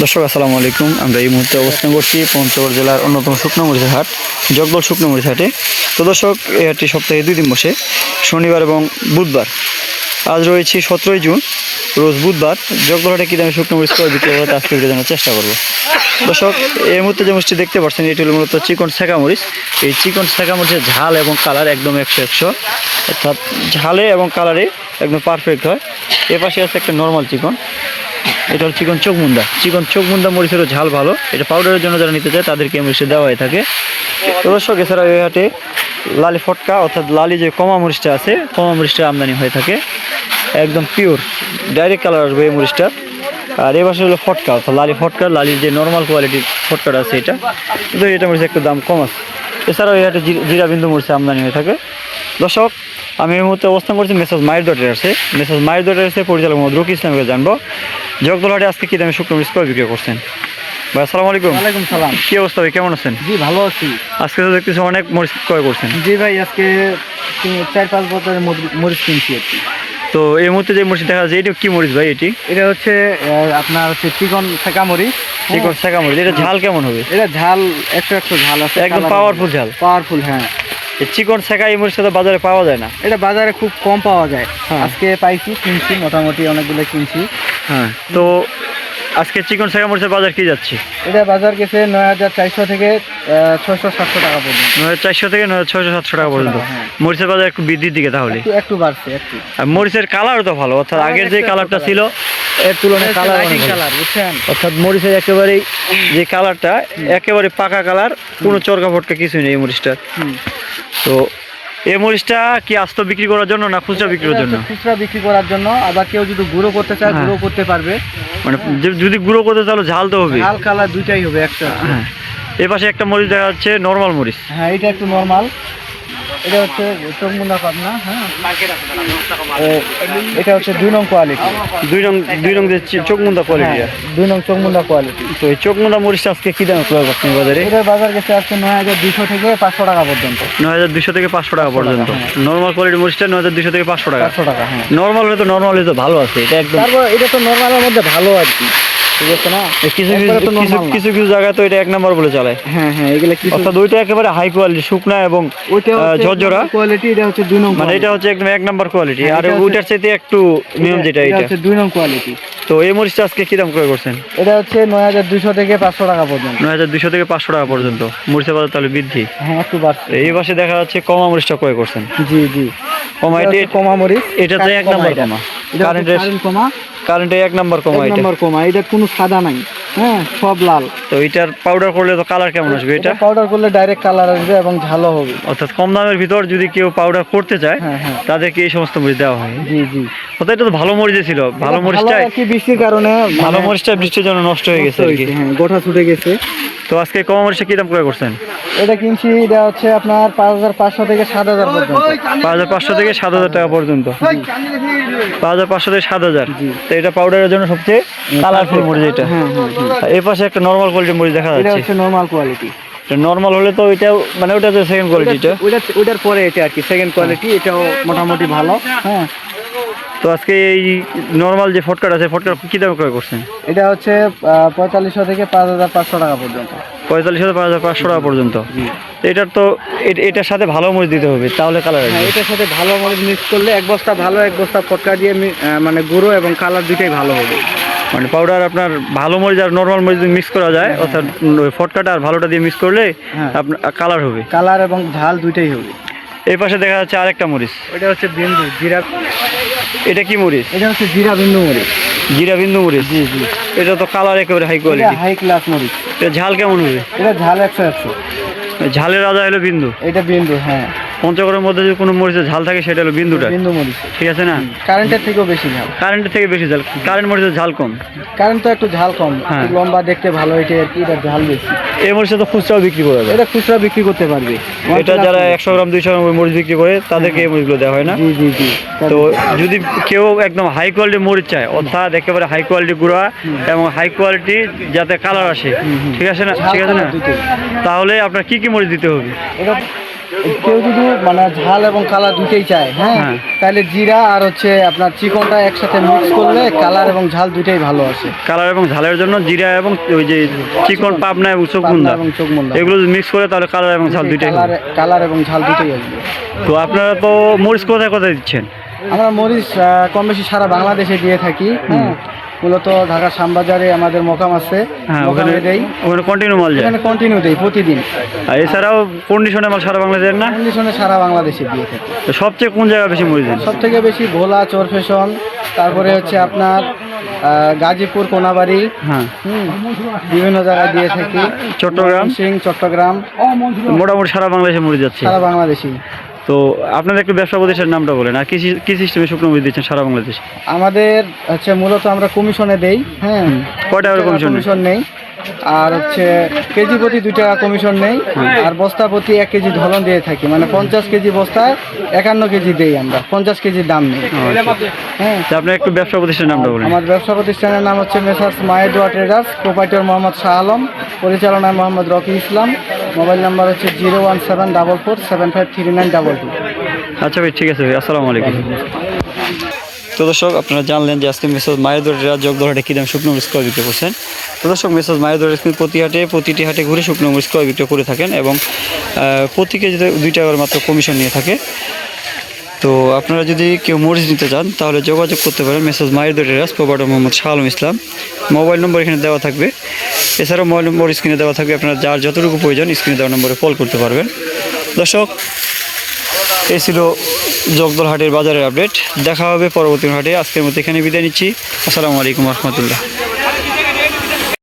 দর্শক আসসালামু আলাইকুম। আমরা এই মুহূর্তে অবস্থান করছি পঞ্চগড় জেলার অন্যতম শুকনো মরিচের হাট, জগবল শুকনো মরিচ হাটে। তো দর্শক, এই হাটটি সপ্তাহে 2 দিন বসে, শনিবার এবং বুধবার। আজ রয়েছে 17ই জুন, রোজ বুধবার। জগবল হাটে কী দামে শুকনো মরিচ করে বিক্রি করতে আজকে ভিডিও জানার চেষ্টা করবো। দর্শক, এই মুহূর্তে যে মরিচটি দেখতে পাচ্ছেন এটি হলো মূলত চিকন শেখা মরিচ। এই চিকন শেখা মরিচের ঝাল এবং কালার একদম 100 অর্থাৎ ঝালে এবং কালারে একদম পারফেক্ট হয়। এ পাশে আছে একটা নর্মাল চিকন, এটা হল চিকন চোখমুন্দা মরিচেরও ঝাল ভালো। এটা পাউডারের জন্য যারা নিতে চায় তাদেরকে এই মরিচে দেওয়া হয়ে থাকে। তো দর্শক, এছাড়া এই হাটে লালি ফটকা অর্থাৎ লালি যে কমা মরিচটা আছে, কমা মরিচটা আমদানি হয়ে থাকে। একদম পিওর ডাইরেক্ট কালার আসবে এই মরিচটা। আর এই পাশে হলো ফটকা অর্থাৎ লালি ফটকা, লালির যে নর্মাল কোয়ালিটির ফটকাটা আছে এটা, কিন্তু এটা মরিচ একটু দাম কম আছে। এছাড়াও এই হাটে জিরা বিন্দু মরিচে আমদানি হয়ে থাকে। দর্শক, আমি এই মুহূর্তে অবস্থান করছি মেসাজ মায়ের ডটার্সে। মেসাজ মায়ের ডটার্সে পরিচালক মোহাম্মদ রকি ইসলামকে জানবো জগদল হাটে আজকে কী দামে শুকনো মরিচ করে বিক্রি করছেন। ভাই আসসালামু আলাইকুম। ওয়ালাইকুম সালাম। কী অবস্থা ভাই, কেমন আছেন? জি ভালো আছি। আজকে তো দেখতেছি অনেক মরিচ ক্রয় করছেন। জি ভাই, আজকে 4-5 বছরের মরিচ কিনছি আর কি। তো এই মুহূর্তে যে মরিচ দেখা যাচ্ছে এটা কি মরিচ ভাই? এটা হচ্ছে আপনার হচ্ছে চিকন শেখা মরিচ। চিকন শেখা মরিচ, এটা ঝাল কেমন হবে? এটা ঝাল 100 ঝাল আছে, একদম পাওয়ারফুল ঝাল। পাওয়ারফুল, হ্যাঁ। এই চিকন শেখা এই মরিচটা তো বাজারে পাওয়া যায় না। এটা বাজারে খুব কম পাওয়া যায়। হ্যাঁ। আজকে পাইছি, কিনছি, মোটামুটি অনেকগুলো কিনছি। হ্যাঁ, তো আজকে চিকন শেখা মরিচের বাজার কি যাচ্ছে? এটা বাজার গেছে 9400 থেকে 600-700 টাকা পর্যন্ত। 9400 থেকে 600-700 টাকা পর্যন্ত। হ্যাঁ। মরিচের বাজার একটু বৃদ্ধির দিকে তাহলে। একটু বাড়ছে একটু। আর মরিচের কালারও তো ভালো, অর্থাৎ আগের যে কালারটা ছিল এর তুলনায় কালার অনেক ভালো। কালার, বুঝছেন? অর্থাৎ মরিচের একেবারেই যে কালারটা একেবারে পাকা কালার, কোনো চরকা ফটকা কিছুই নেই এই মরিচটার। তো এই মরিচটা কি আস্ত বিক্রি করার জন্য না খুচরা বিক্রির জন্য? খুচরা বিক্রি করার জন্য, আবার কেউ যদি গুঁড়ো করতে চায় হ্যাঁ। গুঁড়ো করতে পারবে। মানে যদি গুঁড়ো করতে তাহলে ঝাল তো হবে। ঝাল কালার দুইটাই হবে একটা। হ্যাঁ, এ পাশে একটা মরিচ দেখা যাচ্ছে নর্মাল মরিচ। হ্যাঁ, এটা একটু নরমাল। এটা হচ্ছে চোখমুন্ডা পাবনা। হ্যাঁ, এটা হচ্ছে 2 নং কোয়ালিটি। দুই রং যে চোখমুন্দা কোয়ালিটি। 2 নং চোখমুন্ডা কোয়ালিটি। তো এই চোখমুন্দা মরিচটা আজকে কি দামে ক্রয় করছেন বাজারে? এটার বাজার গেছে আজকে 9200 থেকে 500 টাকা পর্যন্ত। 9200 থেকে 500 টাকা পর্যন্ত। নর্মাল কোয়ালিটির মরিচটা 9200 থেকে 500 টাকা। 500 টাকা, হ্যাঁ। নর্মাল হলে তো ভালো আছে, এটা একদম। তারপর এটা তো নরমালের মধ্যে ভালো আর কি, ঠিক আছে না? কিছু কিছু জায়গায় তো এটা 1 নাম্বার বলে চালায়। হ্যাঁ হ্যাঁ, এগুলা কিছু। অর্থাৎ ওইটা একেবারে হাই কোয়ালিটি, শুকনা এবং ঝরঝরা কোয়ালিটি। এটা হচ্ছে 2 নং, মানে এটা হচ্ছে একদম 1 নাম্বার কোয়ালিটি। হ্যাঁ, আর এটা ওইটার চাইতে একটু নিয়ম যেটা এটা এটা হচ্ছে 2 নং কোয়ালিটি। তো এই মরিচটা আজকে কি দাম ক্রয় করছেন? এটা হচ্ছে 9200 থেকে 500 টাকা পর্যন্ত। 9200 থেকে 500 টাকা পর্যন্ত মরিচের বাজার তাহলে বৃদ্ধি। হ্যাঁ, একটু বাড়ছে। এই পাশে দেখা যাচ্ছে কমা মরিচটা ক্রয় করছেন। জি জি, কমা, এটা হচ্ছে কমা মরিচ। এটাতে 1 নাম্বার কমা। কারেন্টে 1 নাম্বার কমা। এক এটা নম্বর কমা। এটা কোনো সাদা নাই, হ্যাঁ, সব লাল। তো এটার পাউডার করলে তো কালার কেমন আসবে? এটা পাউডার করলে ডাইরেক্ট কালার আসবে এবং ঝালও হবে। অর্থাৎ কম দামের ভিতর যদি কেউ পাউডার করতে চায় হ্যাঁ হ্যাঁ, তাদেরকে এই সমস্ত মরিচ দেওয়া হয়। জি জি। অর্থাৎ এটা তো ভালো মরিচ ছিল। ভালো মরিচটা আর কি বৃষ্টির কারণে, ভালো মরিচটা বৃষ্টির জন্য নষ্ট হয়ে গেছে আর কি। হ্যাঁ, গোটা ছুটে গেছে। তো আজকে কমা মরিচটা কি দাম ক্রয় করছেন? এটা কিনছি, এটা হচ্ছে আপনার 5500 থেকে 7000 পর্যন্ত। 5500 থেকে 7000 টাকা পর্যন্ত। 5500 থেকে 7000। জি। তো এটা পাউডারের জন্য সবচেয়ে কালারফুল মরিচ এটা। হ্যাঁ হ্যাঁ, এই পাশে একটা নর্মাল কোয়ালিটির মরিচ দেখা এটা যাচ্ছে। হচ্ছে নরমাল কোয়ালিটি। নর্মাল হলে তো ওইটাও মানে ওটা যে সেকেন্ড কোয়ালিটিটা। ওইটার পরে এটা আর কি সেকেন্ড কোয়ালিটি। এটাও মোটামুটি ভালো। হ্যাঁ, তো আজকে এই নর্মাল যে ফটকাটা আছে, ফটকার কি দামে ক্রয় করছেন? এটা হচ্ছে 4500 থেকে 5500 টাকা পর্যন্ত। 4500 থেকে 5500 টাকা পর্যন্ত। এটার তো এটার সাথে ভালো মরিচ দিতে হবে, তাহলে কালার হ্যাঁ, আসবে। এটার সাথে ভালো মরিচ মিক্স করলে এক বস্তা ভালো, এক বস্তা ফটকা দিয়ে মানে গুঁড়ো এবং কালার দুইটাই ভালো হবে। মানে পাউডার আপনার ভালো মরিচ আর নর্মাল মরিচ মিক্স করা যায়, অর্থাৎ ফটকাটা আর ভালোটা দিয়ে মিক্স করলে হ্যাঁ, আপনার কালার হবে। কালার এবং ঝাল দুইটাই হবে। এই পাশে দেখা যাচ্ছে আরেকটা মরিচ। এটা হচ্ছে বিন্দু জিরা। এটা কি মরিচ? এটা হচ্ছে জিরা বিন্দু মরিচ। জিরা বিন্দু মরিচ। জি জি, এটা তো কালার একেবারে হাই এটা কোয়ালিটি। হাই ক্লাস মরিচ। এটা ঝাল কেমন হবে? এটা ঝাল 100। ঝালের রাজা হলো বিন্দু। এটা বিন্দু, হ্যাঁ। পঞ্চগড়ের মধ্যে যদি কোনো মরিচের ঝাল থাকে সেটা হলো বিন্দুটা। বিন্দু মরিচ, ঠিক আছে না? কারেন্টের থেকেও বেশি ঝাল। কারেন্টের থেকে বেশি ঝাল। কারেন্ট মরিচের ঝাল কম। কারেন্ট তো একটু ঝাল কম, হ্যাঁ। একটু লম্বা দেখতে ভালো, এটা আর কি। এটা ঝাল বেশি। এই মরিচটা তো খুচরাও বিক্রি করা যায়। এটা খুচরা বিক্রি করতে পারবে। এটা যারা 100 গ্রাম 200 গ্রাম মরিচ বিক্রি করে তাদেরকে এই মরিচগুলো দেওয়া হয় না। জি জি জি। তো যদি কেউ একদম হাই কোয়ালিটির মরিচ চায়, অর্থাৎ একেবারে হাই কোয়ালিটি গুঁড়া এবং হাই কোয়ালিটি যাতে কালার আসে, ঠিক আছে না? ঠিক আছে না? তাহলে আপনার কি কি মরিচ দিতে হবে? এটা কেউ যদি মানে ঝাল এবং কালার দুটোই চায়, হ্যাঁ, হ্যাঁ। তাহলে জিরা আর হচ্ছে আপনার চিকনটা একসাথে মিক্স করলে কালার এবং ঝাল দুটোই ভালো আসে। কালার এবং ঝালের জন্য জিরা এবং ওই যে চিকন পাবনা এবং পাবনা চোখমুন্দা এবং চোখমুন্দা এগুলো মিক্স করে তাহলে কালার এবং ঝাল দুইটাই হবে। কালার এবং ঝাল দুটোই আসবে। তো আপনারা তো মরিচ কোথায় কোথায় দিচ্ছেন? আমরা মরিচ কম বেশি সারা বাংলাদেশে দিয়ে থাকি, হ্যাঁ, মূলত ঢাকা শ্যামবাজারে আমাদের মোকাম আছে, হ্যাঁ, ওখানে মোকামে দেই, ওখানে কন্টিনিউ মাল যায়। এখানে কন্টিনিউ দেই প্রতিদিন। আর এছাড়াও কন্ডিশনে মাল সারা বাংলা দেন না? কন্ডিশনে সারা বাংলাদেশে দিয়ে থাকি। তো সবচেয়ে কোন জায়গায় বেশি মরিচ দেন? সব থেকে বেশি ভোলা, চোর ফ্যাশন, তারপরে হচ্ছে আপনার গাজীপুর, কোনাবাড়ি, হ্যাঁ, বিভিন্ন জায়গায় দিয়ে থাকি, চট্টগ্রাম, সিং, চট্টগ্রাম, মোটামুটি সারা বাংলাদেশে মরিচ যাচ্ছে। সারা বাংলাদেশি। তো আপনাদের একটু ব্যবসা প্রতিষ্ঠানের নামটা বলেন, আর কি সিস্টেমে শুকনো মরিচ দিচ্ছেন সারা বাংলাদেশে? আমাদের হচ্ছে মূলত আমরা কমিশনে দেই, হ্যাঁ, কয়টা করে কমিশন? কমিশন নেই, আর হচ্ছে কেজি প্রতি 2 টাকা কমিশন নেই, আর বস্তা প্রতি 1 কেজি ধলন দিয়ে থাকি, মানে 50 কেজি বস্তায় 51 কেজি দেই আমরা, 50 কেজির দাম নেই। হ্যাঁ, তো আপনার একটু ব্যবসা প্রতিষ্ঠানের নামটা বলেন। আমার ব্যবসা প্রতিষ্ঠানের নাম হচ্ছে মেসার্স মায়েদোয়া ট্রেডার্স, প্রোপাইটর মোহাম্মদ শাহ আলম, পরিচালনায় মোহাম্মদ রকি ইসলাম, মোবাইল নাম্বার হচ্ছে 01744753922। আচ্ছা ভাই, ঠিক আছে ভাই, আসসালামু আলাইকুম। তো দর্শক, আপনারা জানলেন যে আজকে মেসেজ মায়েদুরের জগদলহাটে কী দাম শুকনো মরিচ ক্রয় বিক্রয় করছেন। তো দর্শক, মেসেজ মায়েদুরের প্রতিটি হাটে ঘুরে শুকনো মরিচ ক্রয় বিক্রয় করে থাকেন এবং প্রতি কেজিতে 2 টাকা করে মাত্র কমিশন নিয়ে থাকে। তো আপনারা যদি কেউ মরিচ নিতে চান তাহলে যোগাযোগ করতে পারেন মেসেজ মায়েদুরের প্রোপাইটর মোহাম্মদ শাহ আলম ইসলাম। মোবাইল নম্বর এখানে দেওয়া থাকবে, এছাড়াও মোবাইল নম্বর স্ক্রিনে দেওয়া থাকবে। আপনারা যার যতটুকু প্রয়োজন স্ক্রিনে দেওয়া নম্বরে কল করতে পারবেন। দর্শক, এই ছিল জগদলহাটের বাজারের আপডেট। দেখা হবে পরবর্তী হাটে। আজকের মতো এখানে বিদায় নিচ্ছি। আসসালামু আলাইকুম রহমতুল্লাহ।